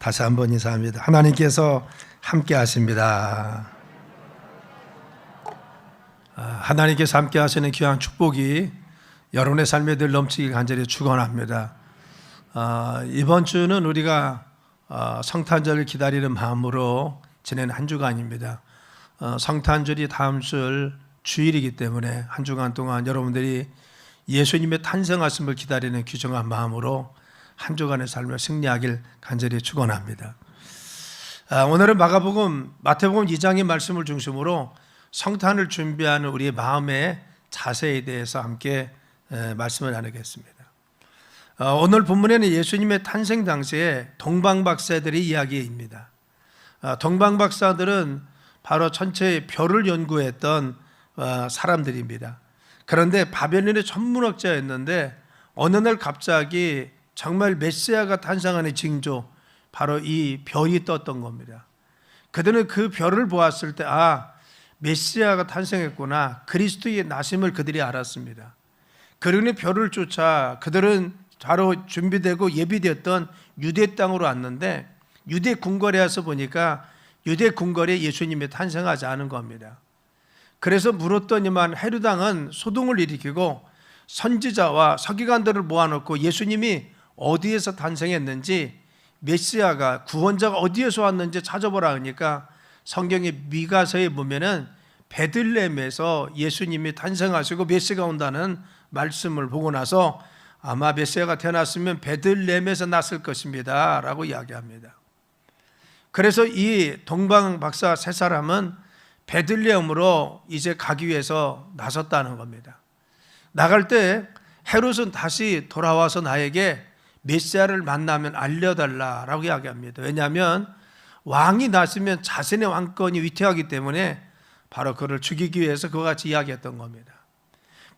다시 한번 인사합니다. 하나님께서 함께 하십니다. 하나님께서 함께 하시는 귀한 축복이 여러분의 삶에 늘 넘치길 간절히 축원합니다. 이번 주는 우리가 성탄절을 기다리는 마음으로 지낸 한 주간입니다. 성탄절이 다음 주 주일이기 때문에 한 주간 동안 여러분들이 예수님의 탄생하심을 기다리는 귀중한 마음으로 한 주간의 삶을 승리하길 간절히 축원합니다. 오늘은 마태복음 2장의 말씀을 중심으로 성탄을 준비하는 우리의 마음의 자세에 대해서 함께 말씀을 나누겠습니다. 오늘 본문에는 예수님의 탄생 당시에 동방박사들의 이야기입니다. 동방박사들은 바로 천체의 별을 연구했던 사람들입니다. 그런데 바벨론의 천문학자였는데 어느 날 갑자기 정말 메시아가 탄생하는 징조, 바로 이 별이 떴던 겁니다. 그들은 그 별을 보았을 때 메시아가 탄생했구나, 그리스도의 나심을 그들이 알았습니다. 그러니 별을 쫓아 그들은 바로 준비되고 예비되었던 유대 땅으로 왔는데 유대 궁궐에 와서 보니까 유대 궁궐에 예수님이 탄생하지 않은 겁니다. 그래서 물었더니만 헤롯 왕은 소동을 일으키고 선지자와 서기관들을 모아놓고 예수님이 어디에서 탄생했는지, 메시아가 구원자가 어디에서 왔는지 찾아보라 하니까 성경의 미가서에 보면은 베들레헴에서 예수님이 탄생하시고 메시아가 온다는 말씀을 보고 나서 아마 메시아가 태어났으면 베들레헴에서 났을 것입니다 라고 이야기합니다. 그래서 이 동방 박사 세 사람은 베들레헴으로 이제 가기 위해서 나섰다는 겁니다. 나갈 때 헤롯은 다시 돌아와서 나에게 메시아를 만나면 알려달라라고 이야기합니다. 왜냐하면 왕이 났으면 자신의 왕권이 위태하기 때문에 바로 그를 죽이기 위해서 그와 같이 이야기했던 겁니다.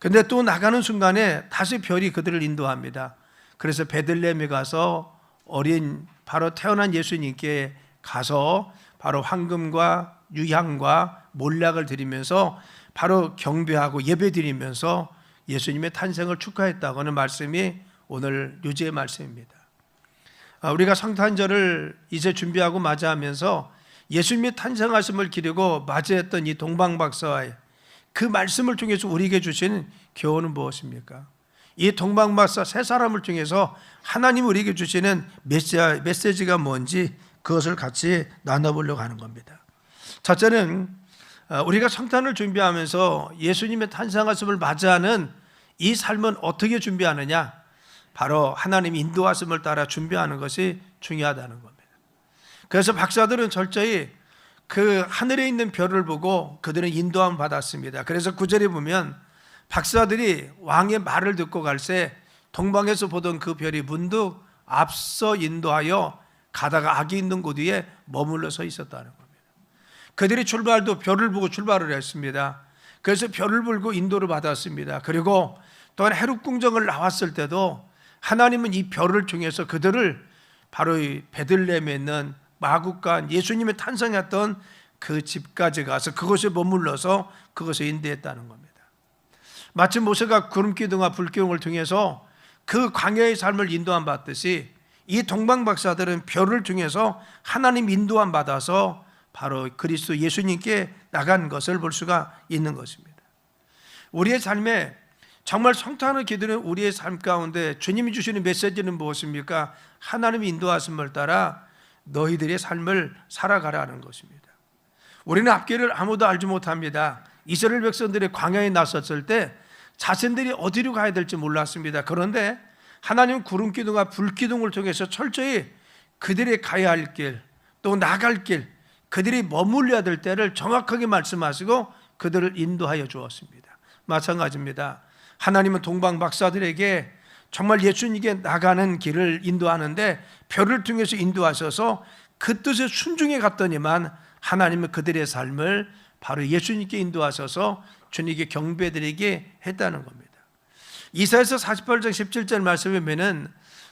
그런데 또 나가는 순간에 다시 별이 그들을 인도합니다. 그래서 베들레헴에 가서 어린 바로 태어난 예수님께 가서 바로 황금과 유향과 몰락을 드리면서 바로 경배하고 예배 드리면서 예수님의 탄생을 축하했다고 하는 말씀이 오늘 요지의 말씀입니다. 우리가 성탄절을 이제 준비하고 맞이하면서 예수님의 탄생하심을 기리고 맞이했던 이 동방박사의 그 말씀을 통해서 우리에게 주시는 교훈은 무엇입니까? 이 동방박사 세 사람을 통해서 하나님 우리에게 주시는 메시지가 뭔지 그것을 같이 나눠보려고 하는 겁니다. 첫째는 우리가 성탄을 준비하면서 예수님의 탄생하심을 맞이하는 이 삶은 어떻게 준비하느냐? 바로 하나님 인도하심을 따라 준비하는 것이 중요하다는 겁니다. 그래서 박사들은 철저히 그 하늘에 있는 별을 보고 그들은 인도함을 받았습니다. 그래서 9절에 보면 박사들이 왕의 말을 듣고 갈새 동방에서 보던 그 별이 문득 앞서 인도하여 가다가 악이 있는 곳 위에 머물러 서 있었다는 겁니다. 그들이 출발도 별을 보고 출발을 했습니다. 그래서 별을 보고 인도를 받았습니다. 그리고 또한 헤롯 궁정을 나왔을 때도 하나님은 이 별을 통해서 그들을 바로 이 베들레헴에 있는 마국간 예수님의 탄생했던 그 집까지 가서 그곳에 머물러서 그것을 인도했다는 겁니다. 마치 모세가 구름기둥과 불기둥을 통해서 그 광야의 삶을 인도함 받듯이 이 동방박사들은 별을 통해서 하나님 인도함 받아서 바로 그리스도 예수님께 나간 것을 볼 수가 있는 것입니다. 우리의 삶에 정말 성탄을 기도는 우리의 삶 가운데 주님이 주시는 메시지는 무엇입니까? 하나님의 인도하심을 따라 너희들의 삶을 살아가라는 것입니다. 우리는 앞길을 아무도 알지 못합니다. 이스라엘 백성들이 광야에 나섰을 때 자신들이 어디로 가야 될지 몰랐습니다. 그런데 하나님은 구름기둥과 불기둥을 통해서 철저히 그들이 가야 할 길, 또 나갈 길, 그들이 머물러야 될 때를 정확하게 말씀하시고 그들을 인도하여 주었습니다. 마찬가지입니다. 하나님은 동방 박사들에게 정말 예수님께 나가는 길을 인도하는데 별을 통해서 인도하셔서 그 뜻에 순종해 갔더니만 하나님은 그들의 삶을 바로 예수님께 인도하셔서 주님께 경배드리게 했다는 겁니다. 이사야서 48장 17절 말씀에 보면은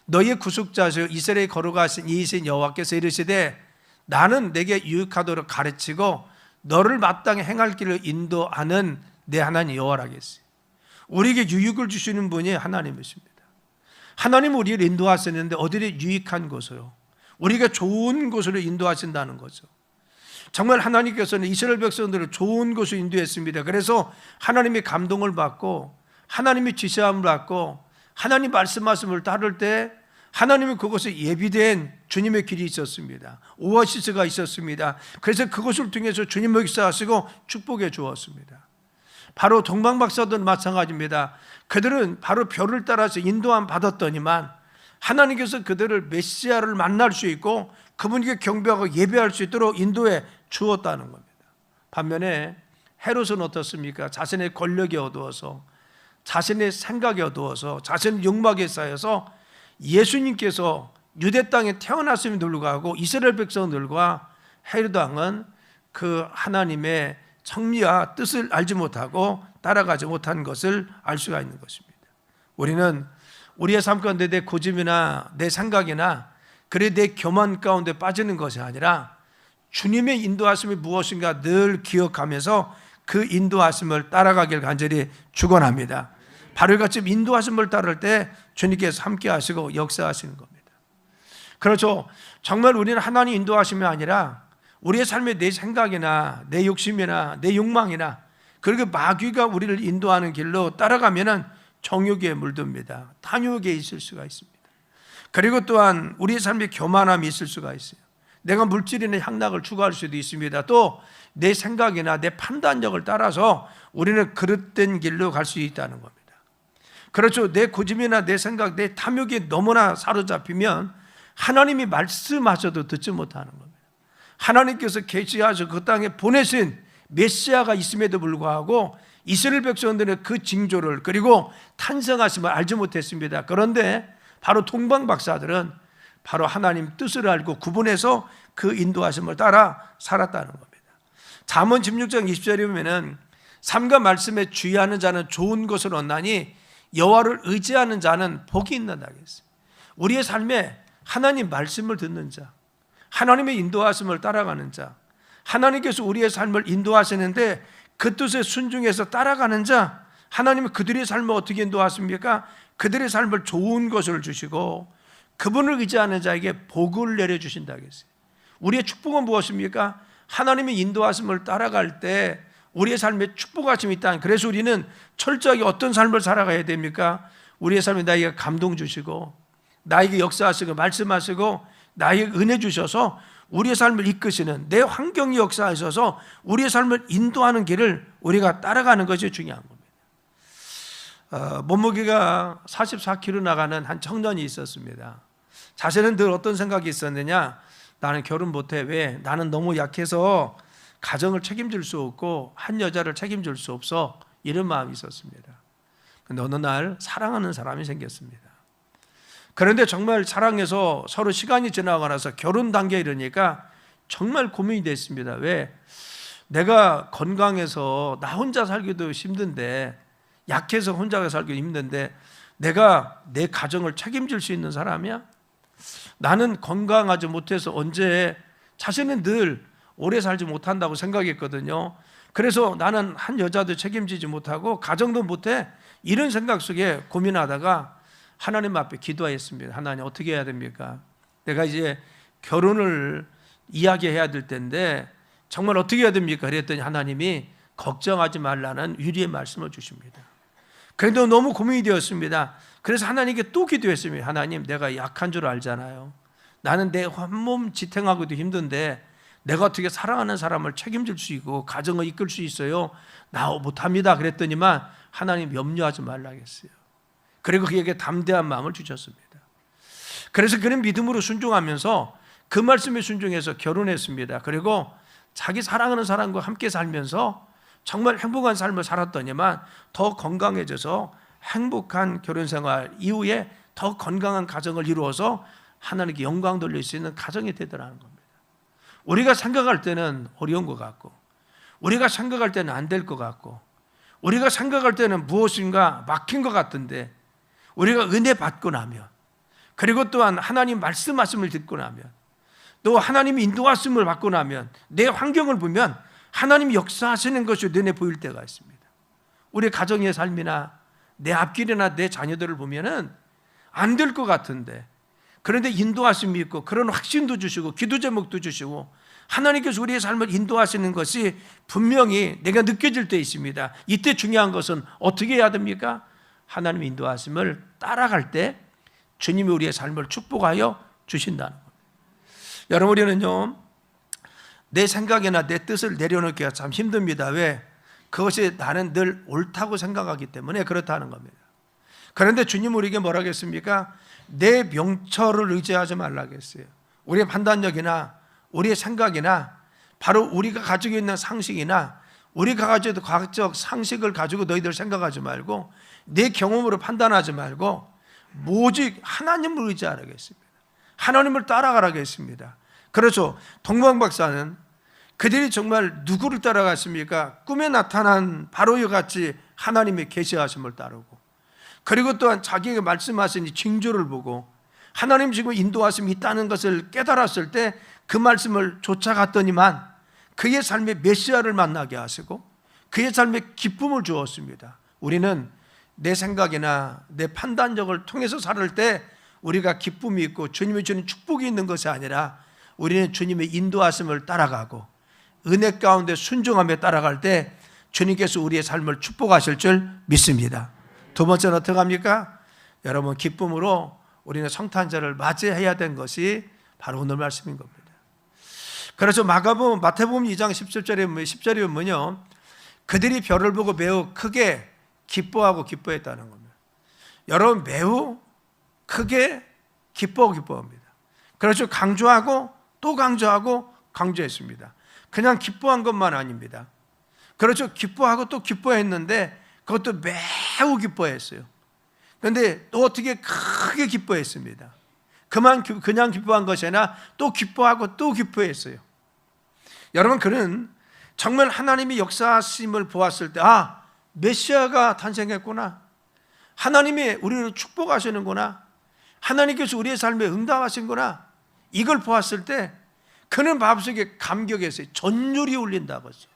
너희의 구속자시오 이스라엘에 거룩하신 이이신 여호와께서 이르시되 나는 내게 유익하도록 가르치고 너를 마땅히 행할 길을 인도하는 내 하나님 여호와라겠어요. 우리에게 유익을 주시는 분이 하나님이십니다. 하나님은 우리를 인도하셨는데 어디를 유익한 곳으로, 우리가 좋은 곳으로 인도하신다는 거죠. 정말 하나님께서는 이스라엘 백성들을 좋은 곳으로 인도했습니다. 그래서 하나님의 감동을 받고 하나님의 지시함을 받고 하나님 말씀하심을 따를 때 하나님은 그곳에 예비된 주님의 길이 있었습니다. 오아시스가 있었습니다. 그래서 그것을 통해서 주님의 역사하시고 축복해 주었습니다. 바로 동방박사들은 마찬가지입니다. 그들은 바로 별을 따라서 인도함 받았더니만 하나님께서 그들을 메시아를 만날 수 있고 그분에게 경배하고 예배할 수 있도록 인도해 주었다는 겁니다. 반면에 헤롯은 어떻습니까? 자신의 권력에 어두워서 자신의 생각에 어두워서 자신의 욕망에 쌓여서 예수님께서 유대 땅에 태어났음에도 불구하고 이스라엘 백성들과 헤롯 왕은 그 하나님의 정리와 뜻을 알지 못하고 따라가지 못한 것을 알 수가 있는 것입니다. 우리는 우리의 삶 가운데 내 고집이나 내 생각이나 그래 내 교만 가운데 빠지는 것이 아니라 주님의 인도하심이 무엇인가 늘 기억하면서 그 인도하심을 따라가길 간절히 축원합니다. 바로 같이 인도하심을 따를 때 주님께서 함께 하시고 역사하시는 겁니다. 그렇죠. 정말 우리는 하나님 인도하심이 아니라 우리의 삶에 내 생각이나 내 욕심이나 내 욕망이나 그리고 마귀가 우리를 인도하는 길로 따라가면은 정욕에 물듭니다. 탐욕에 있을 수가 있습니다. 그리고 또한 우리의 삶에 교만함이 있을 수가 있어요. 내가 물질이나 향락을 추구할 수도 있습니다. 또 내 생각이나 내 판단력을 따라서 우리는 그릇된 길로 갈 수 있다는 겁니다. 그렇죠. 내 고집이나 내 생각, 내 탐욕에 너무나 사로잡히면 하나님이 말씀하셔도 듣지 못하는 겁니다. 하나님께서 계시하셔 그 땅에 보내신 메시아가 있음에도 불구하고 이스라엘 백성들은 그 징조를 그리고 탄생하심을 알지 못했습니다. 그런데 바로 동방박사들은 바로 하나님 뜻을 알고 구분해서 그 인도하심을 따라 살았다는 겁니다. 잠언 16장 20절에 보면은 삶과 말씀에 주의하는 자는 좋은 것을 얻나니 여호와를 의지하는 자는 복이 있는다 했어요. 우리의 삶에 하나님 말씀을 듣는 자, 하나님의 인도하심을 따라가는 자, 하나님께서 우리의 삶을 인도하시는데 그 뜻에 순종해서 따라가는 자, 하나님은 그들의 삶을 어떻게 인도하십니까? 그들의 삶을 좋은 것을 주시고 그분을 의지하는 자에게 복을 내려주신다 했어요. 우리의 축복은 무엇입니까? 하나님의 인도하심을 따라갈 때 우리의 삶에 축복하심이 있다. 그래서 우리는 철저하게 어떤 삶을 살아가야 됩니까? 우리의 삶에 나에게 감동 주시고 나에게 역사하시고 말씀하시고 나에게 은혜 주셔서 우리의 삶을 이끄시는 내 환경이 역사하셔서 우리의 삶을 인도하는 길을 우리가 따라가는 것이 중요한 겁니다. 몸무게가 44kg 나가는 한 청년이 있었습니다. 자신은 늘 어떤 생각이 있었느냐? 나는 결혼 못해. 왜? 나는 너무 약해서 가정을 책임질 수 없고 한 여자를 책임질 수 없어. 이런 마음이 있었습니다. 그런데 어느 날 사랑하는 사람이 생겼습니다. 그런데 정말 사랑해서 서로 시간이 지나고 나서 결혼 단계에 이르니까 정말 고민이 됐습니다. 왜? 내가 건강해서 나 혼자 살기도 힘든데, 약해서 혼자 살기도 힘든데 내가 내 가정을 책임질 수 있는 사람이야? 나는 건강하지 못해서 언제, 자신은 늘 오래 살지 못한다고 생각했거든요. 그래서 나는 한 여자도 책임지지 못하고 가정도 못해. 이런 생각 속에 고민하다가 하나님 앞에 기도했습니다. 하나님, 어떻게 해야 됩니까? 내가 이제 결혼을 이야기해야 될 텐데 정말 어떻게 해야 됩니까? 그랬더니 하나님이 걱정하지 말라는 위로의 말씀을 주십니다. 그래도 너무 고민이 되었습니다. 그래서 하나님께 또 기도했습니다. 하나님, 내가 약한 줄 알잖아요. 나는 내 한몸 지탱하기도 힘든데 내가 어떻게 사랑하는 사람을 책임질 수 있고 가정을 이끌 수 있어요? 나 못합니다. 그랬더니만 하나님 염려하지 말라겠어요. 그리고 그에게 담대한 마음을 주셨습니다. 그래서 그는 믿음으로 순종하면서 그 말씀에 순종해서 결혼했습니다. 그리고 자기 사랑하는 사람과 함께 살면서 정말 행복한 삶을 살았더니만 더 건강해져서 행복한 결혼 생활 이후에 더 건강한 가정을 이루어서 하나님께 영광 돌릴 수 있는 가정이 되더라는 겁니다. 우리가 생각할 때는 어려운 것 같고, 우리가 생각할 때는 안 될 것 같고, 우리가 생각할 때는 무엇인가 막힌 것 같은데 우리가 은혜 받고 나면, 그리고 또한 하나님 말씀하심을 듣고 나면, 또 하나님이 인도하심을 받고 나면 내 환경을 보면 하나님이 역사하시는 것이 눈에 보일 때가 있습니다. 우리 가정의 삶이나 내 앞길이나 내 자녀들을 보면은 안 될 것 같은데 그런데 인도하심이 있고 그런 확신도 주시고 기도 제목도 주시고 하나님께서 우리의 삶을 인도하시는 것이 분명히 내가 느껴질 때 있습니다. 이때 중요한 것은 어떻게 해야 됩니까? 하나님의 인도하심을 따라갈 때 주님이 우리의 삶을 축복하여 주신다는 겁니다. 여러분, 우리는요, 내 생각이나 내 뜻을 내려놓기가 참 힘듭니다. 왜? 그것이 나는 늘 옳다고 생각하기 때문에 그렇다는 겁니다. 그런데 주님 우리에게 뭐라고 했습니까? 내 명철을 의지하지 말라고 했어요. 우리의 판단력이나 우리의 생각이나 바로 우리가 가지고 있는 상식이나 우리가 가지고 있는 과학적 상식을 가지고 너희들 생각하지 말고 내 경험으로 판단하지 말고 오직 하나님을 의지하라고 했습니다. 하나님을 따라가라고 했습니다. 그렇죠. 동방 박사는 그들이 정말 누구를 따라갔습니까? 꿈에 나타난 바로와 같이 하나님의 계시하심을 따르고, 그리고 또한 자기가 말씀하신 이 징조를 보고 하나님 지금 인도하심이 있다는 것을 깨달았을 때 그 말씀을 쫓아갔더니만 그의 삶의 메시아를 만나게 하시고 그의 삶에 기쁨을 주었습니다. 우리는 내 생각이나 내 판단력을 통해서 살을 때 우리가 기쁨이 있고 주님이 주는 축복이 있는 것이 아니라 우리는 주님의 인도하심을 따라가고 은혜 가운데 순종하며 따라갈 때 주님께서 우리의 삶을 축복하실 줄 믿습니다. 두 번째는 어떻게 합니까? 여러분, 기쁨으로 우리는 성탄절을 맞이해야 된 것이 바로 오늘 말씀인 겁니다. 그래서 마태복음 2장 10절에 보면요, 그들이 별을 보고 매우 크게 기뻐하고 기뻐했다는 겁니다. 여러분, 매우 크게 기뻐합니다. 그래서 강조하고 또 강조하고 강조했습니다. 그냥 기뻐한 것만 아닙니다. 그렇죠. 기뻐하고 또 기뻐했는데 그것도 매우 기뻐했어요. 그런데 또 어떻게 크게 기뻐했습니다. 그냥 기뻐한 것이 아니라 또 기뻐하고 또 기뻐했어요. 여러분, 그는 정말 하나님이 역사하심을 보았을 때 메시아가 탄생했구나, 하나님이 우리를 축복하시는구나, 하나님께서 우리의 삶에 응답하신구나, 이걸 보았을 때 그는 마음속에 감격했어요. 전율이 울린다고 하죠.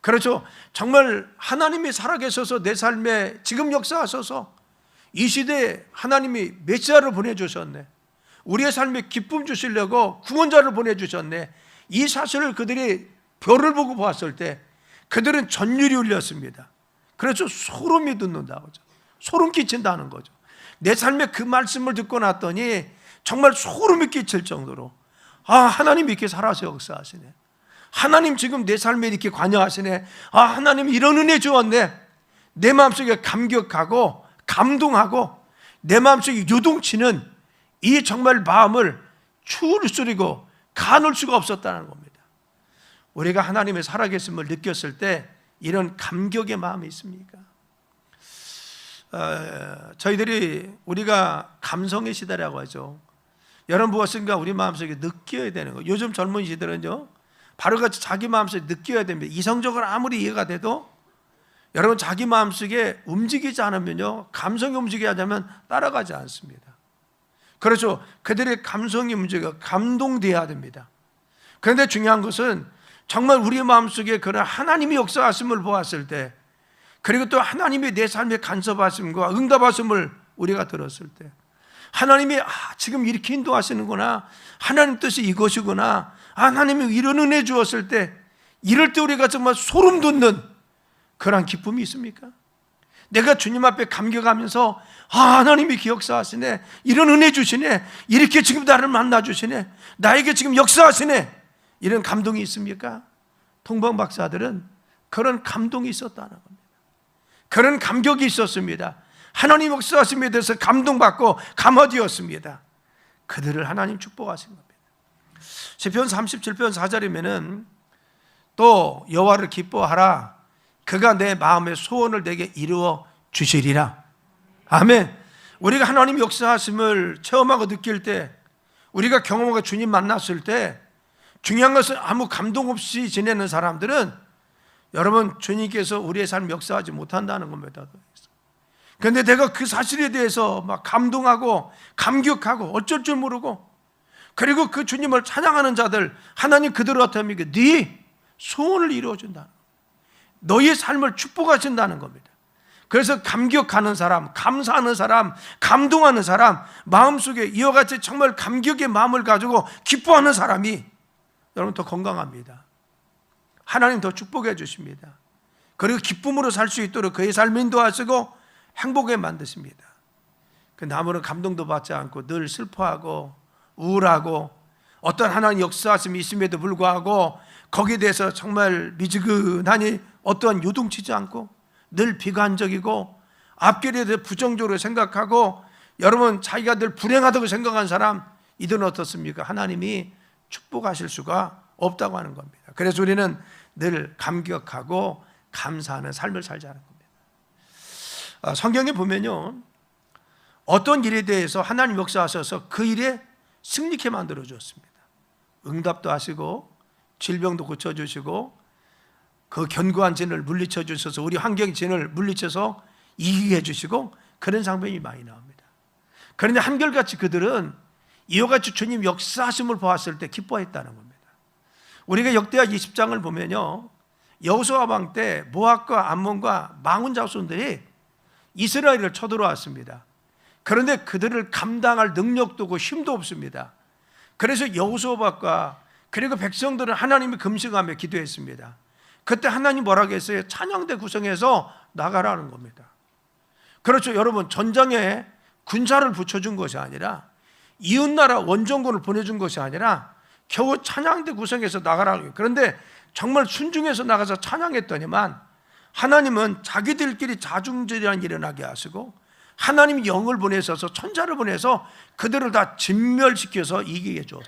그렇죠. 정말 하나님이 살아계셔서 내 삶에 지금 역사하셔서 이 시대에 하나님이 메시아를 보내주셨네, 우리의 삶에 기쁨 주시려고 구원자를 보내주셨네, 이 사실을 그들이 별을 보고 보았을 때 그들은 전율이 울렸습니다. 그래서 소름이 돋는다고 하죠. 소름 끼친다는 거죠. 내 삶에 그 말씀을 듣고 났더니 정말 소름이 끼칠 정도로 하나님 이렇게 살아서 역사하시네, 하나님 지금 내 삶에 이렇게 관여하시네, 하나님 이런 은혜 주었네, 내 마음속에 감격하고 감동하고 내 마음속에 요동치는 이 정말 마음을 추스리고 가눌 수가 없었다는 겁니다. 우리가 하나님의 살아계심을 느꼈을 때 이런 감격의 마음이 있습니까? 우리가 감성의 시대라고 하죠. 여러분, 무엇인가 우리 마음속에 느껴야 되는 거예요. 요즘 젊은이들은요, 바로같이 자기 마음속에 느껴야 됩니다. 이성적으로 아무리 이해가 돼도 여러분, 자기 마음속에 움직이지 않으면요, 감성이 움직여야 되면 따라가지 않습니다. 그렇죠. 그들의 감성이 움직여 감동되어야 됩니다. 그런데 중요한 것은 정말 우리 마음속에 그런 하나님의 역사하심을 보았을 때, 그리고 또 하나님이 내 삶에 간섭하심과 응답하심을 우리가 들었을 때, 하나님이 지금 이렇게 인도하시는구나, 하나님 뜻이 이것이구나, 하나님이 이런 은혜 주었을 때, 이럴 때 우리가 정말 소름 돋는 그런 기쁨이 있습니까? 내가 주님 앞에 감격하면서 하나님이 기억사하시네, 이런 은혜 주시네, 이렇게 지금 나를 만나 주시네, 나에게 지금 역사하시네, 이런 감동이 있습니까? 동방 박사들은 그런 감동이 있었다는 겁니다. 그런 감격이 있었습니다. 하나님 역사하심에 대해서 감동받고 감화되었습니다. 그들을 하나님 축복하신 겁니다. 시편 37편 4절이면은 또 여호와를 기뻐하라, 그가 내 마음의 소원을 내게 이루어 주시리라. 아멘. 우리가 하나님 역사하심을 체험하고 느낄 때, 우리가 경험하고 주님 만났을 때, 중요한 것은 아무 감동 없이 지내는 사람들은 여러분, 주님께서 우리의 삶 역사하지 못한다는 겁니다. 그런데 내가 그 사실에 대해서 막 감동하고 감격하고 어쩔 줄 모르고, 그리고 그 주님을 찬양하는 자들, 하나님 그들을 어떻게 합니까? 네 소원을 이루어준다, 너희의 삶을 축복하신다는 겁니다. 그래서 감격하는 사람, 감사하는 사람, 감동하는 사람, 마음속에 이와 같이 정말 감격의 마음을 가지고 기뻐하는 사람이 여러분 더 건강합니다. 하나님 더 축복해 주십니다. 그리고 기쁨으로 살 수 있도록 그의 삶을 인도하시고 행복에 만드십니다. 그 나무는 감동도 받지 않고 늘 슬퍼하고 우울하고 어떤 하나님 역사하심이 있음에도 불구하고 거기에 대해서 정말 미지근하니 어떠한 요동치지 않고 늘 비관적이고 앞길에 대해 부정적으로 생각하고 여러분 자기가 늘 불행하다고 생각한 사람, 이들은 어떻습니까? 하나님이 축복하실 수가 없다고 하는 겁니다. 그래서 우리는 늘 감격하고 감사하는 삶을 살자는 겁니다. 성경에 보면요, 어떤 일에 대해서 하나님 역사하셔서 그 일에 승리케 만들어 주었습니다. 응답도 하시고 질병도 고쳐주시고 그 견고한 진을 물리쳐 주셔서 우리 환경 진을 물리쳐서 이기게 해주시고 그런 장면이 많이 나옵니다. 그런데 한결같이 그들은 이와 같이 주님 역사하심을 보았을 때 기뻐했다는 겁니다. 우리가 역대하 20장을 보면요, 여호수아 왕 때 모압과 암몬과 망원 자손들이 이스라엘을 쳐들어왔습니다. 그런데 그들을 감당할 능력도 없고 힘도 없습니다. 그래서 여호수아박과 그리고 백성들은 하나님이 금식하며 기도했습니다. 그때 하나님 뭐라고 했어요? 찬양대 구성해서 나가라는 겁니다. 그렇죠. 여러분, 전장에 군사를 붙여준 것이 아니라 이웃나라 원정군을 보내준 것이 아니라 겨우 찬양대 구성해서 나가라는 거예요. 그런데 정말 순종해서 나가서 찬양했더니만 하나님은 자기들끼리 자중질환이 일어나게 하시고 하나님이 영을 보내셔서 천사를 보내서 그들을 다 진멸시켜서 이기게 해줘.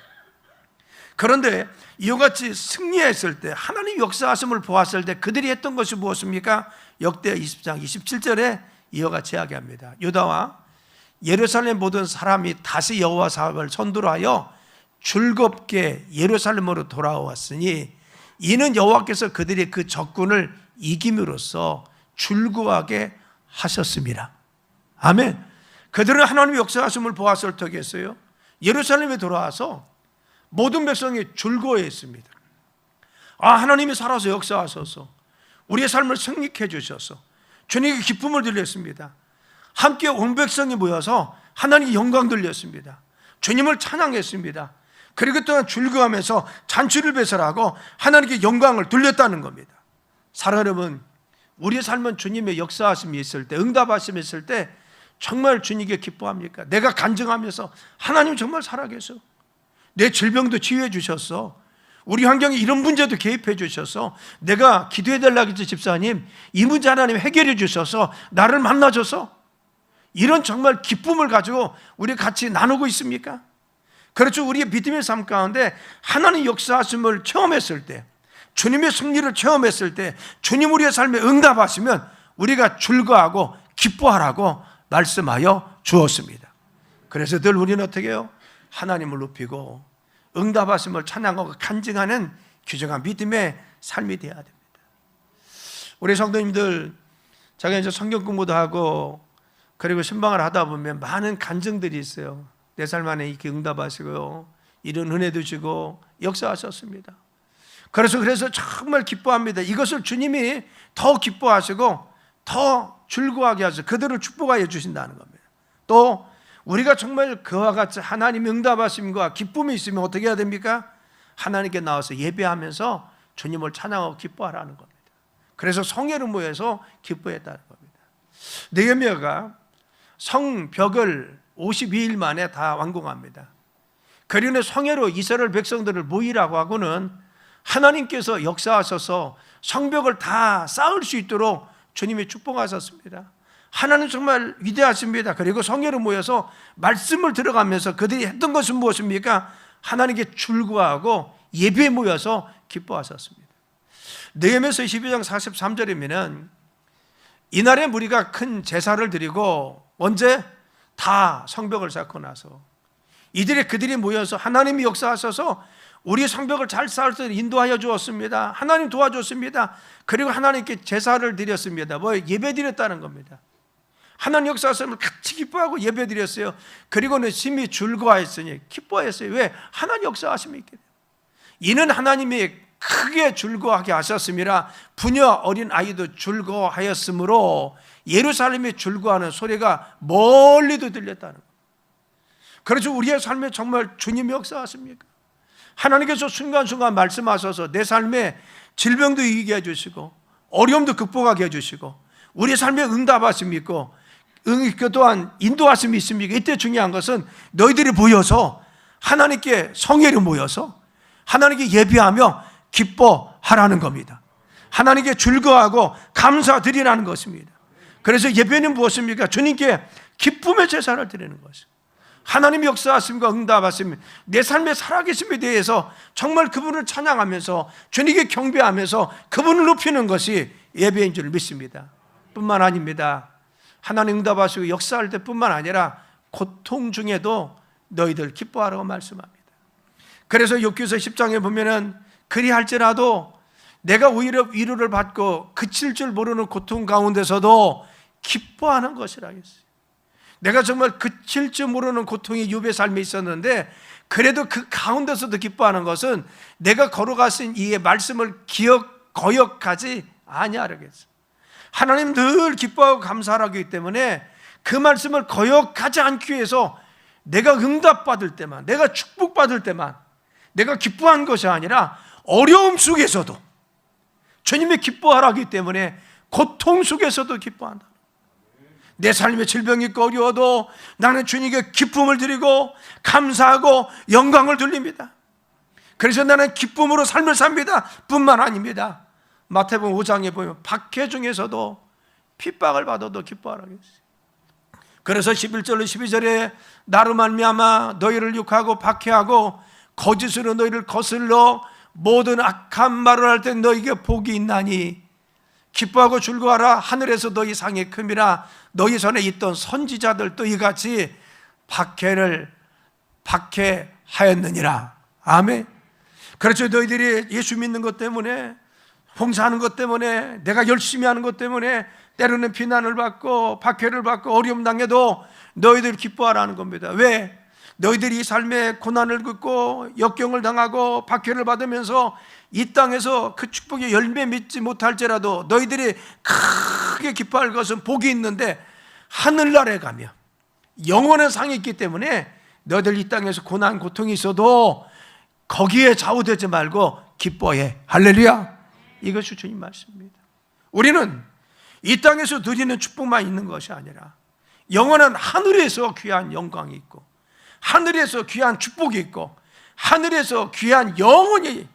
그런데 이와 같이 승리했을 때 하나님 역사하심을 보았을 때 그들이 했던 것이 무엇입니까? 역대 20장 27절에 이와 같이 이야기합니다. 유다와 예루살렘 모든 사람이 다시 여호와 사업을 선두로 하여 즐겁게 예루살렘으로 돌아왔으니 이는 여호와께서 그들의 그 적군을 이김으로써 즐거워하게 하셨습니다. 아멘. 그들은 하나님의 역사하심을 보았을 터겠어요. 예루살렘에 돌아와서 모든 백성이 즐거워했습니다. 하나님이 살아서 역사하셔서 우리의 삶을 승리케 해주셔서 주님께 기쁨을 들렸습니다. 함께 온 백성이 모여서 하나님께 영광 돌렸습니다. 주님을 찬양했습니다. 그리고 또한 즐거워하면서 잔치를 배설하고 하나님께 영광을 돌렸다는 겁니다. 사랑 여러분, 우리의 삶은 주님의 역사하심이 있을 때, 응답하심이 있을 때 정말 주님께 기뻐합니까? 내가 간증하면서 하나님 정말 살아계셔, 내 질병도 치유해 주셨어, 우리 환경에 이런 문제도 개입해 주셔서 내가 기도해달라고 했지 집사님 이 문제 하나님 해결해 주셔서 나를 만나줘서 이런 정말 기쁨을 가지고 우리 같이 나누고 있습니까? 그렇죠. 우리의 믿음의 삶 가운데 하나님 역사하심을 체험했을 때, 주님의 승리를 체험했을 때 주님 우리의 삶에 응답하시면 우리가 즐거워하고 기뻐하라고 말씀하여 주었습니다. 그래서 늘 우리는 어떻게 해요? 하나님을 높이고 응답하심을 찬양하고 간증하는 귀중한 믿음의 삶이 되어야 됩니다. 우리 성도님들, 제가 이제 성경 공부도 하고 그리고 신방을 하다 보면 많은 간증들이 있어요. 내 삶 안에 이렇게 응답하시고요, 이런 은혜도 주시고 역사하셨습니다. 그래서 정말 기뻐합니다. 이것을 주님이 더 기뻐하시고 더 즐거워하게 하셔서 그들을 축복하여 주신다는 겁니다. 또 우리가 정말 그와 같이 하나님의 응답하심과 기쁨이 있으면 어떻게 해야 됩니까? 하나님께 나와서 예배하면서 주님을 찬양하고 기뻐하라는 겁니다. 그래서 성회를 모여서 기뻐했다는 겁니다. 느헤미야가 성벽을 52일 만에 다 완공합니다. 그리고 성회로 이스라엘 백성들을 모이라고 하고는 하나님께서 역사하셔서 성벽을 다 쌓을 수 있도록 주님이 축복하셨습니다. 하나님 정말 위대하십니다. 그리고 성회로 모여서 말씀을 들어가면서 그들이 했던 것은 무엇입니까? 하나님께 즐거워하고 예배에 모여서 기뻐하셨습니다. 느헤미야서 22장 43절이면 이날에 무리가 큰 제사를 드리고 언제? 다 성벽을 쌓고 나서 그들이 모여서 하나님이 역사하셔서 우리 성벽을 잘 쌓을 때 인도하여 주었습니다. 하나님 도와줬습니다. 그리고 하나님께 제사를 드렸습니다. 예배 드렸다는 겁니다. 하나님 역사하심을 같이 기뻐하고 예배 드렸어요. 그리고는 심히 즐거워했으니 기뻐했어요. 왜? 하나님 역사하심이 있기 때문에. 이는 하나님의 크게 즐거워하게 하셨음이라 부녀 어린 아이도 즐거워하였으므로 예루살렘이 즐거워하는 소리가 멀리도 들렸다는 거예요. 그래서 우리의 삶에 정말 주님이 역사하십니까? 하나님께서 순간순간 말씀하셔서 내 삶에 질병도 이기게 해주시고 어려움도 극복하게 해주시고 우리 삶에 응답하심이 있고 그 또한 인도하심이 있습니까? 이때 중요한 것은 너희들이 모여서 하나님께 성회로 모여서 하나님께 예배하며 기뻐하라는 겁니다. 하나님께 즐거워하고 감사드리라는 것입니다. 그래서 예배는 무엇입니까? 주님께 기쁨의 제사를 드리는 것입니다. 하나님이 역사하심과 응답하심, 내 삶의 살아계심에 대해서 정말 그분을 찬양하면서 주님께 경배하면서 그분을 높이는 것이 예배인 줄 믿습니다. 뿐만 아닙니다. 하나님 응답하시고 역사할 때뿐만 아니라 고통 중에도 너희들 기뻐하라고 말씀합니다. 그래서 욥기서 10장에 보면은 그리할지라도 내가 오히려 위로를 받고 그칠 줄 모르는 고통 가운데서도 기뻐하는 것이라 했어요. 내가 정말 그칠 줄 모르는 고통이 욥의 삶에 있었는데 그래도 그 가운데서도 기뻐하는 것은 내가 걸어가신 이의 말씀을 거역하지 아니하라고 했어요. 하나님 늘 기뻐하고 감사하기 때문에 그 말씀을 거역하지 않기 위해서 내가 응답받을 때만, 내가 축복받을 때만 내가 기뻐한 것이 아니라 어려움 속에서도 주님이 기뻐하라기 때문에 고통 속에서도 기뻐한다. 내 삶에 질병이 있고 어려워도 나는 주님께 기쁨을 드리고 감사하고 영광을 돌립니다. 그래서 나는 기쁨으로 삶을 삽니다 뿐만 아닙니다. 마태복음 5장에 보면 박해 중에서도 핍박을 받아도 기뻐하라고 했어요. 그래서 11절로 12절에 나로 말미암아 너희를 욕하고 박해하고 거짓으로 너희를 거슬러 모든 악한 말을 할 때 너희에게 복이 있나니 기뻐하고 즐거워하라. 하늘에서 너희 상이 큼이라. 너희 전에 있던 선지자들도 이같이 박해하였느니라. 아멘. 그렇죠. 너희들이 예수 믿는 것 때문에, 봉사하는 것 때문에, 내가 열심히 하는 것 때문에 때로는 비난을 받고 박해를 받고 어려움 당해도 너희들 기뻐하라는 겁니다. 왜? 너희들이 이 삶에 고난을 겪고 역경을 당하고 박해를 받으면서 이 땅에서 그 축복의 열매 맺지 못할지라도 너희들이 크게 기뻐할 것은 복이 있는데 하늘나라에 가면 영원한 상이 있기 때문에 너희들 이 땅에서 고난 고통이 있어도 거기에 좌우되지 말고 기뻐해. 할렐루야. 이것이 주님 말씀입니다. 우리는 이 땅에서 누리는 축복만 있는 것이 아니라 영원한 하늘에서 귀한 영광이 있고 하늘에서 귀한 축복이 있고 하늘에서 귀한 영원히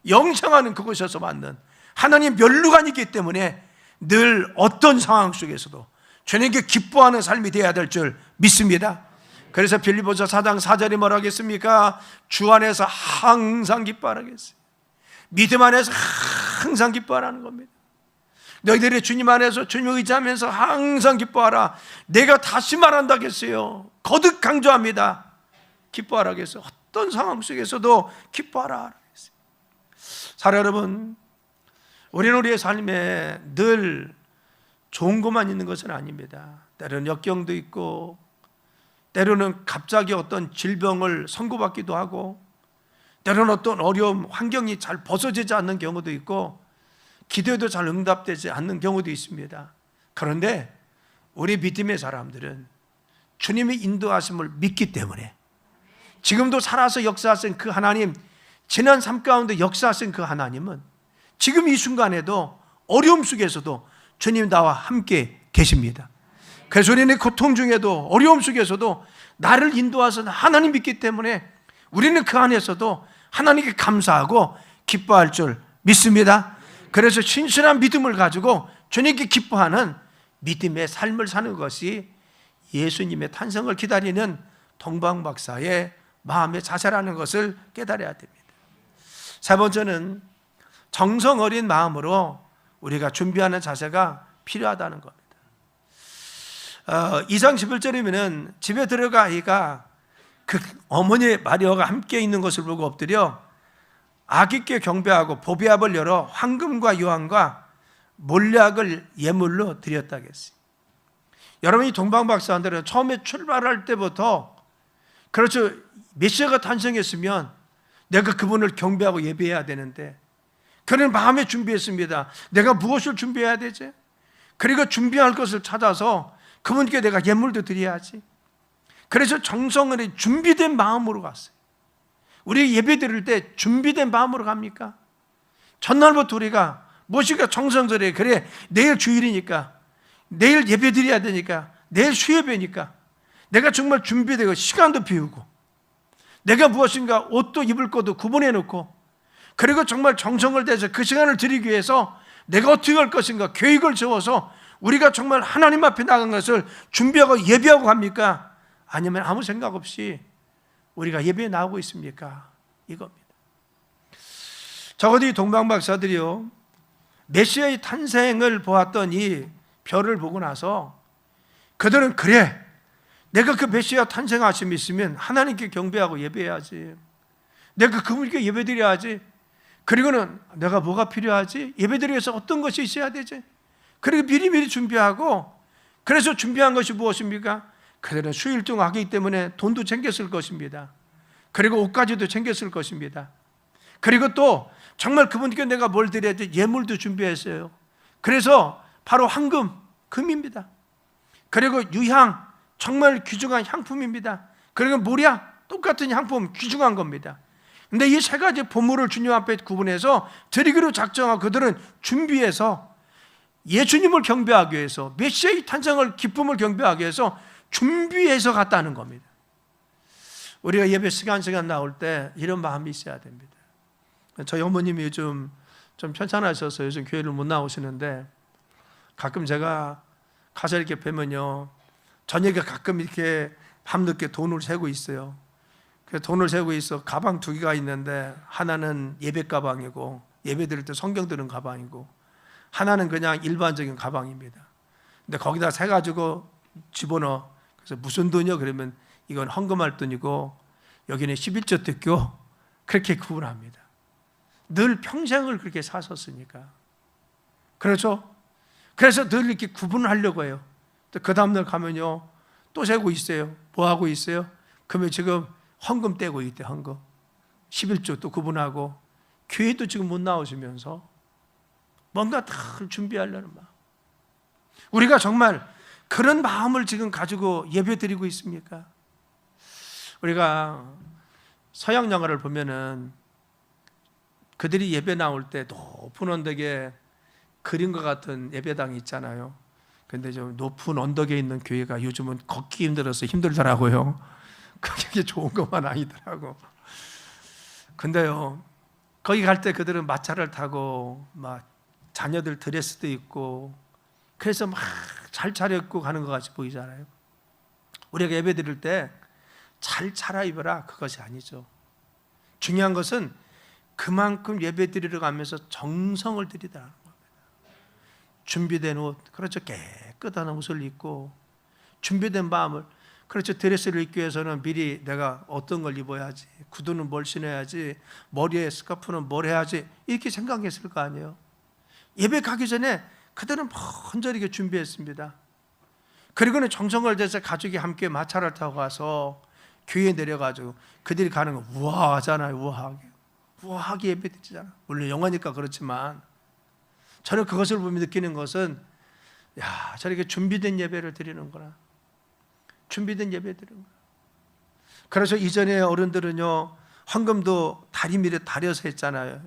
영생하는 그곳에서 받는 하나님 면류관이기 때문에 늘 어떤 상황 속에서도 주님께 기뻐하는 삶이 되어야 될 줄 믿습니다. 그래서 빌립보서 4장 4절이 뭐라 하겠습니까? 주 안에서 항상 기뻐하라겠어요. 믿음 안에서 항상 기뻐하라는 겁니다. 너희들이 주님 안에서 주님을 의지하면서 항상 기뻐하라. 내가 다시 말한다겠어요. 거듭 강조합니다. 기뻐하라겠어요. 어떤 상황 속에서도 기뻐하라. 사랑 여러분, 우리는 우리의 삶에 늘 좋은 것만 있는 것은 아닙니다. 때로는 역경도 있고 때로는 갑자기 어떤 질병을 선고받기도 하고 때로는 어떤 어려움, 환경이 잘 벗어지지 않는 경우도 있고 기도에도 잘 응답되지 않는 경우도 있습니다. 그런데 우리 믿음의 사람들은 주님의 인도하심을 믿기 때문에 지금도 살아서 역사하신 그 하나님, 지난 삶 가운데 역사하신 그 하나님은 지금 이 순간에도 어려움 속에서도 주님 나와 함께 계십니다. 그래서 우리는 고통 중에도 어려움 속에서도 나를 인도하신 하나님 믿기 때문에 우리는 그 안에서도 하나님께 감사하고 기뻐할 줄 믿습니다. 그래서 신실한 믿음을 가지고 주님께 기뻐하는 믿음의 삶을 사는 것이 예수님의 탄생을 기다리는 동방박사의 마음의 자세라는 것을 깨달아야 됩니다. 세 번째는 정성 어린 마음으로 우리가 준비하는 자세가 필요하다는 겁니다. 2장 11절이면 집에 들어가 아이가 그 어머니 마리아가 함께 있는 것을 보고 엎드려 아기께 경배하고 보배압을 열어 황금과 유황과 몰약을 예물로 드렸다겠어요. 여러분이 동방박사들은 처음에 출발할 때부터 그렇죠. 메시아가 탄생했으면 내가 그분을 경배하고 예배해야 되는데 그는 마음에 준비했습니다. 내가 무엇을 준비해야 되지? 그리고 준비할 것을 찾아서 그분께 내가 예물도 드려야지. 그래서 정성을 준비된 마음으로 갔어요. 우리 예배 드릴 때 준비된 마음으로 갑니까? 전날부터 우리가 무엇인가 정성스레, 그래 내일 주일이니까, 내일 예배 드려야 되니까, 내일 수요배니까 내가 정말 준비되고 시간도 비우고, 내가 무엇인가 옷도 입을 것도 구분해 놓고, 그리고 정말 정성을 다해서 그 시간을 드리기 위해서 내가 어떻게 할 것인가 계획을 세워서 우리가 정말 하나님 앞에 나간 것을 준비하고 예배하고 갑니까? 아니면 아무 생각 없이 우리가 예배에 나오고 있습니까? 이겁니다. 적어도 이 동방박사들이요, 메시아의 탄생을 보았던 이 별을 보고 나서 그들은, 그래 내가 그 메시아 탄생하심이 있으면 하나님께 경배하고 예배해야지, 내가 그분께 예배드려야지, 그리고는 내가 뭐가 필요하지? 예배드리기 위해서 어떤 것이 있어야 되지? 그리고 미리미리 준비하고, 그래서 준비한 것이 무엇입니까? 그들은 수일동 하기 때문에 돈도 챙겼을 것입니다. 그리고 옷까지도 챙겼을 것입니다. 그리고 또 정말 그분께 내가 뭘 드려야지, 예물도 준비했어요. 그래서 바로 황금, 금입니다. 그리고 유향, 정말 귀중한 향품입니다. 그리고 모략, 똑같은 향품, 귀중한 겁니다. 근데 이 세 가지 보물을 주님 앞에 구분해서 드리기로 작정하고 그들은 준비해서 예수님을 경배하기 위해서, 메시아의 탄생을, 기쁨을 경배하기 위해서 준비해서 갔다는 겁니다. 우리가 예배 시간 나올 때 이런 마음이 있어야 됩니다. 저희 어머님이 요즘 좀 편찮으셔서 요즘 교회를 못 나오시는데, 가끔 제가 가서 이렇게 뵈면요, 저녁에 가끔 이렇게 밤늦게 돈을 세고 있어요. 그 돈을 세고 있어. 가방 2개가 있는데 하나는 예배 가방이고, 예배 드릴 때 성경 드는 가방이고, 하나는 그냥 일반적인 가방입니다. 근데 거기다 세 가지고 집어넣어. 그래서 무슨 돈이요? 그러면 이건 헌금할 돈이고 여기는 11조 뜯교, 그렇게 구분합니다. 늘 평생을 그렇게 사셨으니까. 그렇죠? 그래서 늘 이렇게 구분을 하려고 해요. 그 다음날 가면요, 또 세고 있어요. 뭐 하고 있어요? 그러면 지금 헌금 떼고 있대. 헌금 11조 또 구분하고, 교회도 지금 못 나오시면서 뭔가 다 준비하려는 마음. 우리가 정말 그런 마음을 지금 가지고 예배 드리고 있습니까? 우리가 서양 영화를 보면은 그들이 예배 나올 때 높은 언덕에 그림과 같은 예배당이 있잖아요. 근데 좀 높은 언덕에 있는 교회가 요즘은 걷기 힘들어서 힘들더라고요. 그게 좋은 것만 아니더라고. 근데요, 거기 갈 때 그들은 마차를 타고 막 자녀들 드레스도 입고, 그래서 막 잘 차려입고 가는 것 같이 보이잖아요. 우리가 예배 드릴 때 잘 차려입어라, 그것이 아니죠. 중요한 것은 그만큼 예배 드리러 가면서 정성을 들이다는 겁니다. 준비된 옷, 그렇죠, 깨끗한 옷을 입고 준비된 마음을, 그렇죠, 드레스를 입기 위해서는 미리 내가 어떤 걸 입어야지, 구두는 뭘 신어야지, 머리에 스카프는 뭘 해야지, 이렇게 생각했을 거 아니에요. 예배 가기 전에 그들은 먼저 이렇게 준비했습니다. 그리고는 정성을 다해서 가족이 함께 마차를 타고 가서 교회에 내려가지고 그들이 가는 거 우아하잖아요. 우아하게 예배 드리잖아요. 물론 영화니까 그렇지만, 저는 그것을 보면 느끼는 것은, 야, 저렇게 준비된 예배를 드리는구나. 준비된 예배 드리는 거야. 그래서 이전에 어른들은요, 헌금도 다리미를 다려서 했잖아요.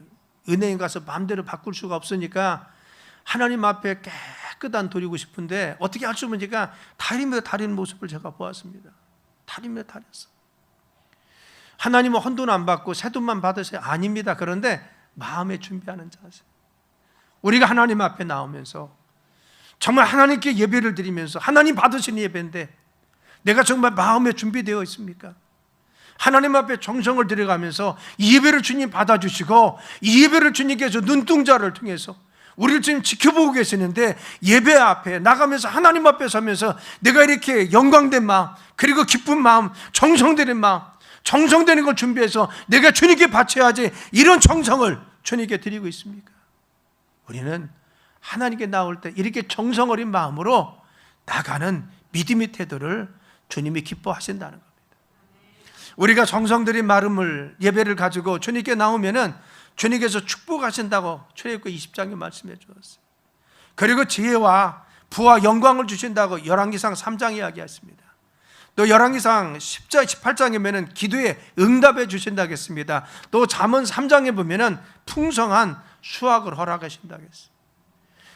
은행에 가서 마음대로 바꿀 수가 없으니까 하나님 앞에 깨끗한 드리고 싶은데 어떻게 할 수 없으니까 다리미를 다리는 모습을 제가 보았습니다. 다리미를 다렸어. 하나님은 헌돈 안 받고 새 돈만 받으세요? 아닙니다. 그런데 마음에 준비하는 자세. 우리가 하나님 앞에 나오면서 정말 하나님께 예배를 드리면서, 하나님 받으신 예배인데 내가 정말 마음에 준비되어 있습니까? 하나님 앞에 정성을 들여가면서 이 예배를 주님 받아주시고, 이 예배를 주님께서 눈동자를 통해서 우리를 지금 지켜보고 계시는데, 예배 앞에 나가면서 하나님 앞에 서면서 내가 이렇게 영광된 마음, 그리고 기쁜 마음, 정성되는 마음, 정성되는 걸 준비해서 내가 주님께 바쳐야지, 이런 정성을 주님께 드리고 있습니까? 우리는 하나님께 나올 때 이렇게 정성 어린 마음으로 나가는 믿음의 태도를 주님이 기뻐하신다는 겁니다. 우리가 정성 들인 마음을, 예배를 가지고 주님께 나오면은 주님께서 축복하신다고 출애굽기 20장에 말씀해 주었어요. 그리고 지혜와 부와 영광을 주신다고 열왕기상 3장 이야기했습니다. 또 열왕기상 10장, 18장에 보면 기도에 응답해 주신다고 했습니다. 또 잠언 3장에 보면 풍성한 수확을 허락하신다고 했어요.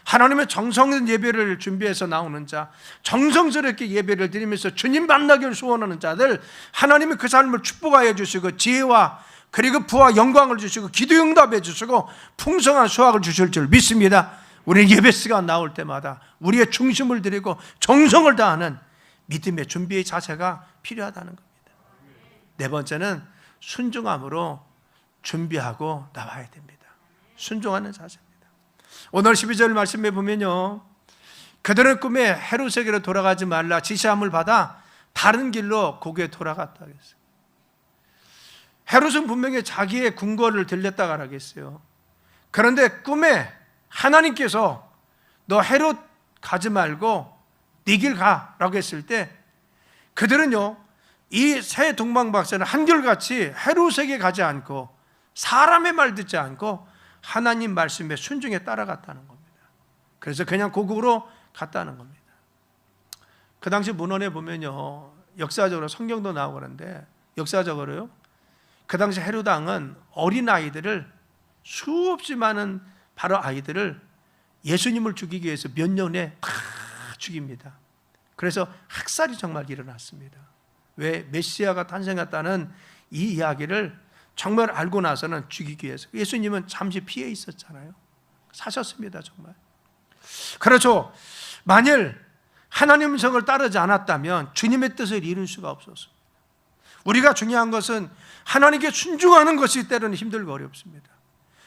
하나님의 정성된 예배를 준비해서 나오는 자, 정성스럽게 예배를 드리면서 주님 만나기를 소원하는 자들, 하나님이 그 삶을 축복하여 주시고 지혜와 그리고 부와 영광을 주시고 기도 응답해 주시고 풍성한 수확을 주실 줄 믿습니다. 우리는 예배 시간 나올 때마다 우리의 중심을 드리고 정성을 다하는 믿음의 준비의 자세가 필요하다는 겁니다. 네 번째는 순종함으로 준비하고 나와야 됩니다. 순종하는 자세입니다. 오늘 12절 말씀에 보면요, 그들은 꿈에 헤롯에게로 돌아가지 말라 지시함을 받아 다른 길로 고개 돌아갔다 했어요. 헤롯은 분명히 자기의 궁궐을 들렸다가 하겠어요. 그런데 꿈에 하나님께서 너 헤롯 가지 말고 네 길 가라고 했을 때 그들은요, 이 세 동방박사는 한결같이 헤롯에게 가지 않고 사람의 말 듣지 않고 하나님 말씀에 순종에 따라갔다는 겁니다. 그래서 그냥 고국으로 갔다는 겁니다. 그 당시 문헌에 보면요, 역사적으로 성경도 나오고 그러는데 역사적으로요, 그 당시 헤롯 왕은 어린 아이들을, 수없이 많은 바로 아이들을 예수님을 죽이기 위해서 몇 년에 다 죽입니다. 그래서 학살이 정말 일어났습니다. 왜? 메시아가 탄생했다는 이 이야기를 정말 알고 나서는 죽이기 위해서. 예수님은 잠시 피해 있었잖아요. 사셨습니다, 정말. 그렇죠. 만일 하나님 음성을 따르지 않았다면 주님의 뜻을 이룰 수가 없었습니다. 우리가 중요한 것은 하나님께 순종하는 것이 때로는 힘들고 어렵습니다.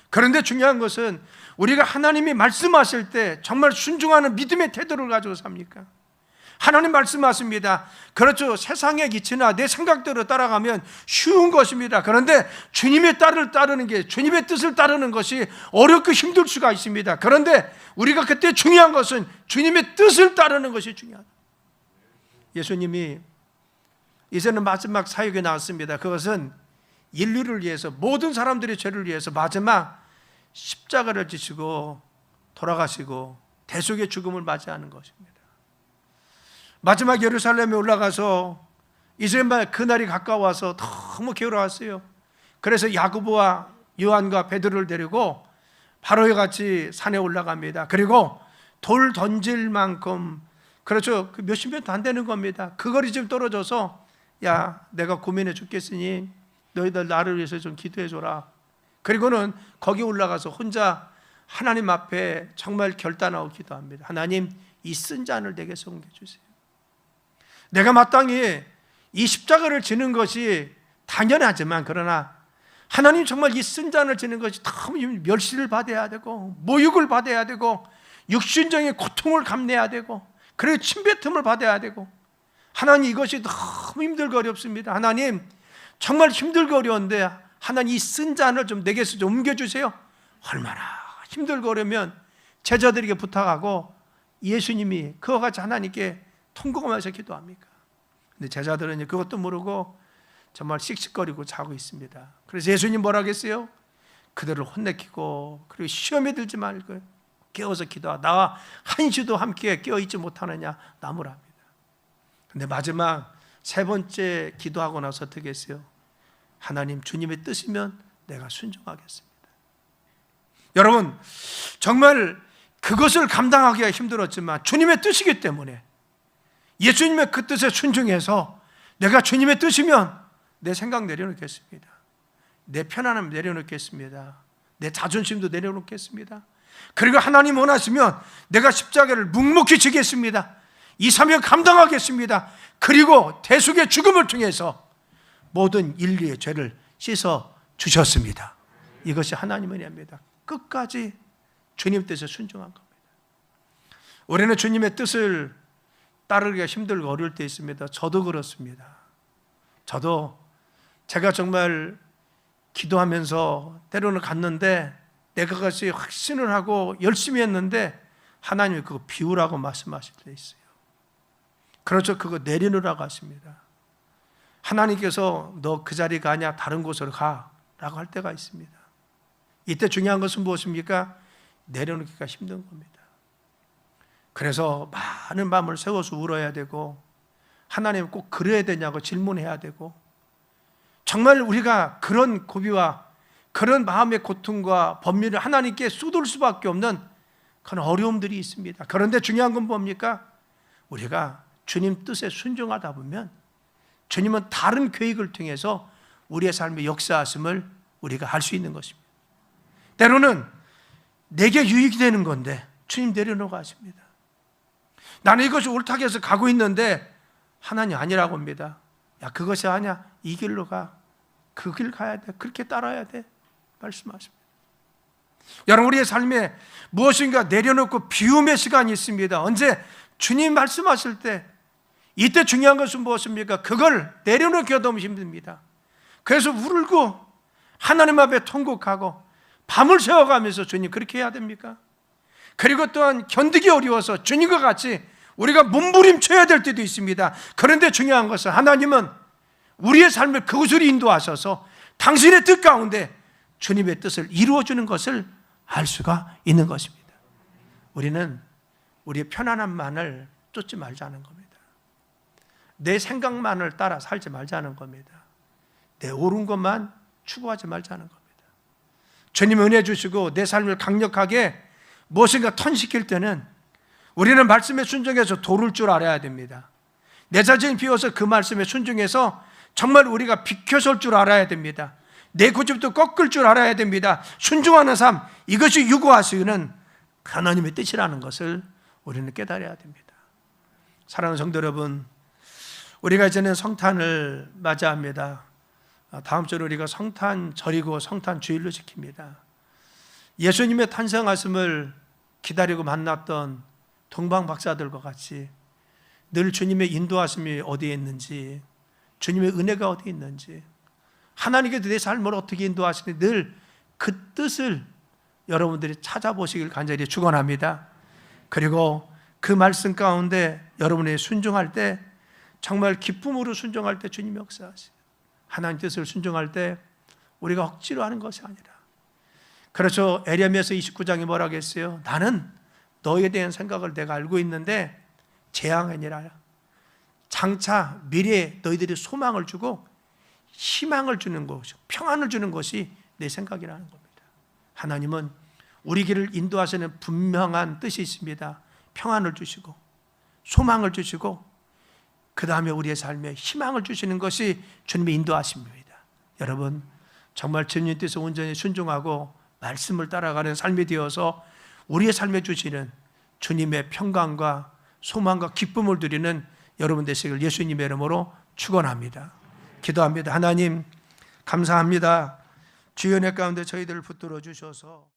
그런데 중요한 것은 우리가 하나님이 말씀하실 때 정말 순종하는 믿음의 태도를 가지고 삽니까? 하나님 말씀하십니다. 그렇죠. 세상의 기치나 내 생각대로 따라가면 쉬운 것입니다. 그런데 주님의 뜻을 따르는 게, 주님의 뜻을 따르는 것이 어렵고 힘들 수가 있습니다. 그런데 우리가 그때 중요한 것은 주님의 뜻을 따르는 것이 중요하다. 예수님이 이제는 마지막 사역에 나왔습니다. 그것은 인류를 위해서, 모든 사람들의 죄를 위해서 마지막 십자가를 지시고 돌아가시고 대속의 죽음을 맞이하는 것입니다. 마지막 예루살렘에 올라가서 이제 그날이 가까워서 너무 괴로웠어요. 그래서 야고보와 요한과 베드로를 데리고 바로와 같이 산에 올라갑니다. 그리고 돌 던질 만큼, 그렇죠, 몇십 미터 안 되는 겁니다. 그 거리 좀 떨어져서, 야, 내가 고민해 죽겠으니 너희들 나를 위해서 좀 기도해 줘라. 그리고는 거기 올라가서 혼자 하나님 앞에 정말 결단하고 기도합니다. 하나님, 이 쓴 잔을 내게서 옮겨주세요. 내가 마땅히 이 십자가를 지는 것이 당연하지만, 그러나 하나님 정말 이 쓴 잔을 지는 것이 너무 멸시를 받아야 되고 모욕을 받아야 되고 육신적인 고통을 감내해야 되고 그리고 침뱉음을 받아야 되고, 하나님 이것이 너무 힘들고 어렵습니다. 하나님 정말 힘들고 어려운데 하나님 이 쓴 잔을 좀 내게서 좀 옮겨주세요. 얼마나 힘들고 어려면 제자들에게 부탁하고 예수님이 그와 같이 하나님께 통곡하면서 기도합니까? 근데 제자들은 그것도 모르고 정말 씩씩거리고 자고 있습니다. 그래서 예수님 뭐라고 했어요? 그들을 혼내키고 그리고 시험에 들지 말고 깨워서 기도하. 나와 한시도 함께 깨어있지 못하느냐 나무랍니다. 근데 마지막 세 번째 기도하고 나서 어떻게 했어요? 하나님, 주님의 뜻이면 내가 순종하겠습니다. 여러분, 정말 그것을 감당하기가 힘들었지만 주님의 뜻이기 때문에 예수님의 그 뜻에 순종해서 내가 주님의 뜻이면 내 생각 내려놓겠습니다. 내 편안함 내려놓겠습니다. 내 자존심도 내려놓겠습니다. 그리고 하나님 원하시면 내가 십자가를 묵묵히 지겠습니다. 이 사명 감당하겠습니다. 그리고 대속의 죽음을 통해서 모든 인류의 죄를 씻어 주셨습니다. 이것이 하나님의 은혜입니다. 끝까지 주님 뜻에 순종한 겁니다. 우리는 주님의 뜻을 따르기가 힘들고 어려울 때 있습니다. 저도 그렇습니다. 저도 제가 정말 기도하면서 때로는 갔는데 내가 같이 확신을 하고 열심히 했는데 하나님이 그거 비우라고 말씀하실 때 있어요. 그렇죠. 그거 내려놓으라고 하십니다. 하나님께서 너 그 자리 가냐 다른 곳으로 가라고 할 때가 있습니다. 이때 중요한 것은 무엇입니까? 내려놓기가 힘든 겁니다. 그래서 많은 밤을 새워서 울어야 되고, 하나님 꼭 그래야 되냐고 질문해야 되고, 정말 우리가 그런 고비와 그런 마음의 고통과 법률을 하나님께 쏟을 수밖에 없는 그런 어려움들이 있습니다. 그런데 중요한 건 뭡니까? 우리가 주님 뜻에 순종하다 보면 주님은 다른 계획을 통해서 우리의 삶의 역사하심을 우리가 할 수 있는 것입니다. 때로는 내게 유익이 되는 건데 주님 내려놓고 하십니다. 나는 이것이 옳다고 해서 가고 있는데 하나님 아니라고 합니다. 야, 그것이 아니야. 이 길로 가. 그 길 가야 돼. 그렇게 따라야 돼. 말씀하십니다. 여러분, 우리의 삶에 무엇인가 내려놓고 비움의 시간이 있습니다. 언제? 주님 말씀하실 때. 이때 중요한 것은 무엇입니까? 그걸 내려놓기가 너무 힘듭니다. 그래서 울고 하나님 앞에 통곡하고 밤을 새워가면서 주님 그렇게 해야 됩니까? 그리고 또한 견디기 어려워서 주님과 같이 우리가 몸부림쳐야 될 때도 있습니다. 그런데 중요한 것은 하나님은 우리의 삶을 그곳으로 인도하셔서 당신의 뜻 가운데 주님의 뜻을 이루어주는 것을 알 수가 있는 것입니다. 우리는 우리의 편안함만을 쫓지 말자는 겁니다. 내 생각만을 따라 살지 말자는 겁니다. 내 옳은 것만 추구하지 말자는 겁니다. 주님 은혜 주시고 내 삶을 강력하게 무엇인가 턴시킬 때는 우리는 말씀에 순종해서 도를 줄 알아야 됩니다. 내 자신을 비워서 그 말씀에 순종해서 정말 우리가 비켜설 줄 알아야 됩니다. 내 고집도 꺾을 줄 알아야 됩니다. 순종하는 삶, 이것이 유구하시는 하나님의 뜻이라는 것을 우리는 깨달아야 됩니다. 사랑하는 성도 여러분, 우리가 이제는 성탄을 맞이합니다. 다음 주에 우리가 성탄절이고 성탄주일로 지킵니다. 예수님의 탄생하심을 기다리고 만났던 동방 박사들과 같이 늘 주님의 인도하심이 어디에 있는지, 주님의 은혜가 어디에 있는지, 하나님께서 내 삶을 어떻게 인도하시는지 늘 그 뜻을 여러분들이 찾아보시길 간절히 축원합니다. 그리고 그 말씀 가운데 여러분이 순종할 때, 정말 기쁨으로 순종할 때 주님이 역사하시고, 하나님 뜻을 순종할 때 우리가 억지로 하는 것이 아니라, 그렇죠. 에레미야서 29장에 뭐라고 했어요? 나는 너에 대한 생각을 내가 알고 있는데 재앙이 아니라 장차 미래에 너희들이 소망을 주고 희망을 주는 것, 평안을 주는 것이 내 생각이라는 겁니다. 하나님은 우리 길을 인도하시는 분명한 뜻이 있습니다. 평안을 주시고 소망을 주시고 그 다음에 우리의 삶에 희망을 주시는 것이 주님의 인도하심입니다. 여러분, 정말 주님 뜻에 온전히 순종하고 말씀을 따라가는 삶이 되어서 우리의 삶에 주시는 주님의 평강과 소망과 기쁨을 누리는 여러분 되시길 예수님의 이름으로 축원합니다. 기도합니다. 하나님 감사합니다. 주의 은혜 가운데 저희들을 붙들어 주셔서